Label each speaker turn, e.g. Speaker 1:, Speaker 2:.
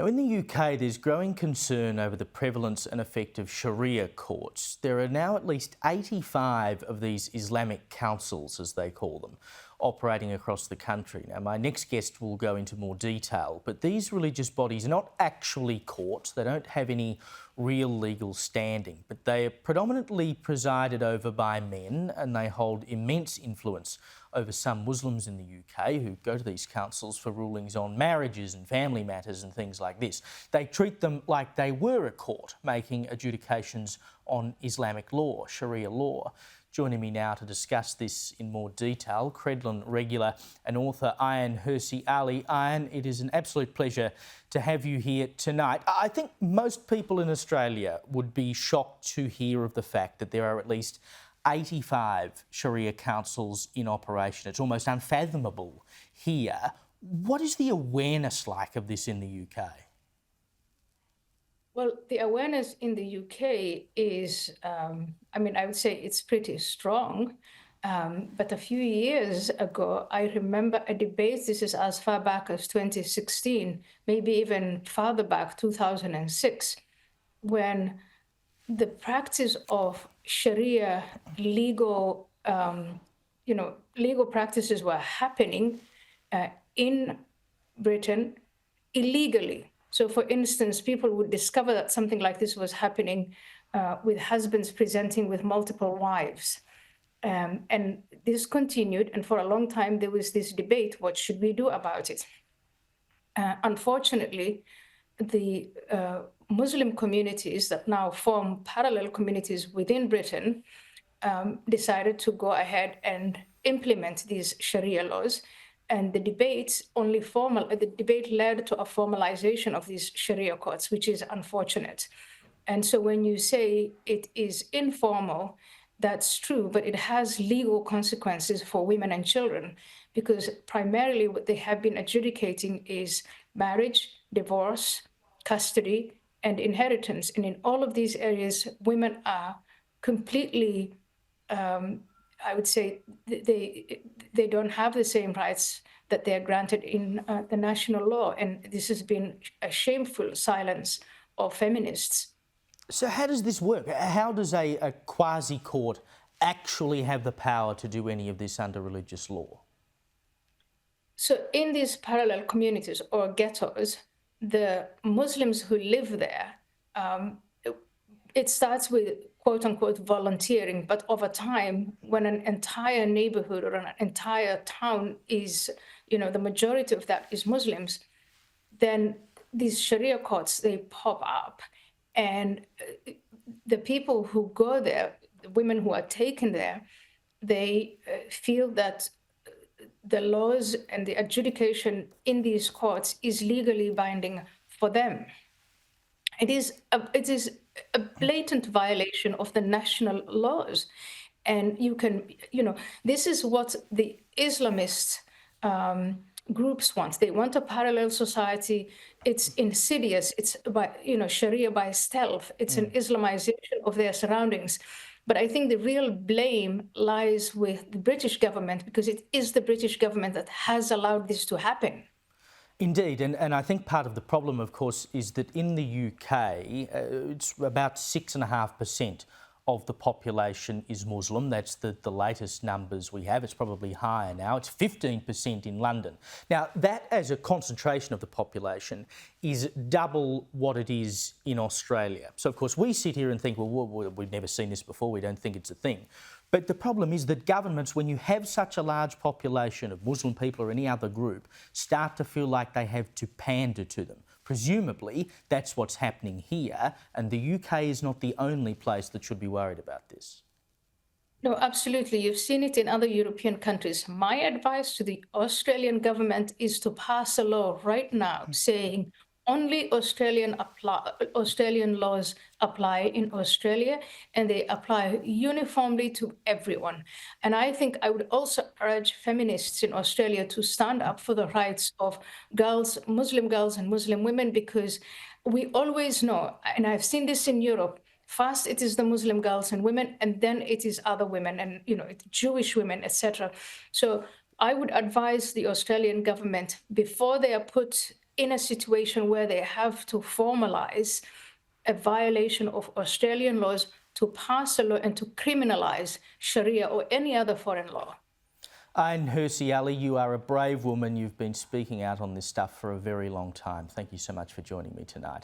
Speaker 1: Now, in the UK, there's growing concern over the prevalence and effect of Sharia courts. There are now at least 85 of these Islamic councils, as they call them, operating across the country. Now, my next guest will go into more detail, but these religious bodies are not actually courts. They don't have any real legal standing, but they are predominantly presided over by men, and they hold immense influence over some Muslims in the UK who go to these councils for rulings on marriages and family matters and things like this. They treat them like they were a court, making adjudications on Islamic law, Sharia law. Joining me now to discuss this in more detail, Credlin regular and author Ayaan Hirsi Ali. Ayaan, it is an absolute pleasure to have you here tonight. I think most people in Australia would be shocked to hear of the fact that there are at least 85 Sharia councils in operation. It's almost unfathomable here. What is the awareness like of this in the UK?
Speaker 2: Well, the awareness in the UK is, I would say it's pretty strong. But a few years ago, I remember a debate, this is as far back as 2016, maybe even farther back, 2006, when the practice of Sharia legal, legal practices were happening in Britain illegally. So, for instance, people would discover that something like this was happening with husbands presenting with multiple wives. And this continued, and for a long time there was this debate, what should we do about it? Unfortunately, the Muslim communities that now form parallel communities within Britain decided to go ahead and implement these Sharia laws. And the debate led to a formalization of these Sharia courts, which is unfortunate. And so when you say it is informal, that's true, but it has legal consequences for women and children, because primarily what they have been adjudicating is marriage, divorce, custody, and inheritance. And in all of these areas, women are completely, I would say, they don't have the same rights that they are granted in the national law. And this has been a shameful silence of feminists.
Speaker 1: So how does this work? How does a quasi-court actually have the power to do any of this under religious law?
Speaker 2: So in these parallel communities or ghettos, the Muslims who live there, it starts with quote unquote volunteering, but over time, when an entire neighborhood or an entire town is, the majority of that is Muslims, then these Sharia courts, they pop up. And the people who go there, the women who are taken there, they feel that the laws and the adjudication in these courts is legally binding for them. It is a blatant violation of the national laws. And this is what the Islamist groups want. They want a parallel society. It's insidious. It's by, Sharia by stealth. It's an Islamization of their surroundings. But I think the real blame lies with the British government, because it is the British government that has allowed this to happen.
Speaker 1: Indeed, and I think part of the problem, of course, is that in the UK, it's about 6.5% of the population is Muslim. That's the latest numbers we have. It's probably higher now. It's 15% in London. Now, that as a concentration of the population is double what it is in Australia. So, of course, we sit here and think, well, we've never seen this before. We don't think it's a thing. But the problem is that governments, when you have such a large population of Muslim people or any other group, start to feel like they have to pander to them. Presumably, that's what's happening here, and the UK is not the only place that should be worried about this.
Speaker 2: No, absolutely. You've seen it in other European countries. My advice to the Australian government is to pass a law right now saying only Australian laws apply in Australia, and they apply uniformly to everyone. And I think I would also urge feminists in Australia to stand up for the rights of girls, Muslim girls and Muslim women, because we always know, and I've seen this in Europe, first it is the Muslim girls and women, and then it is other women and, Jewish women, etc. So I would advise the Australian government, before they are put in a situation where they have to formalize a violation of Australian laws to pass a law and to criminalize Sharia or any other foreign law.
Speaker 1: Ayaan Hirsi Ali, you are a brave woman. You've been speaking out on this stuff for a very long time. Thank you so much for joining me tonight.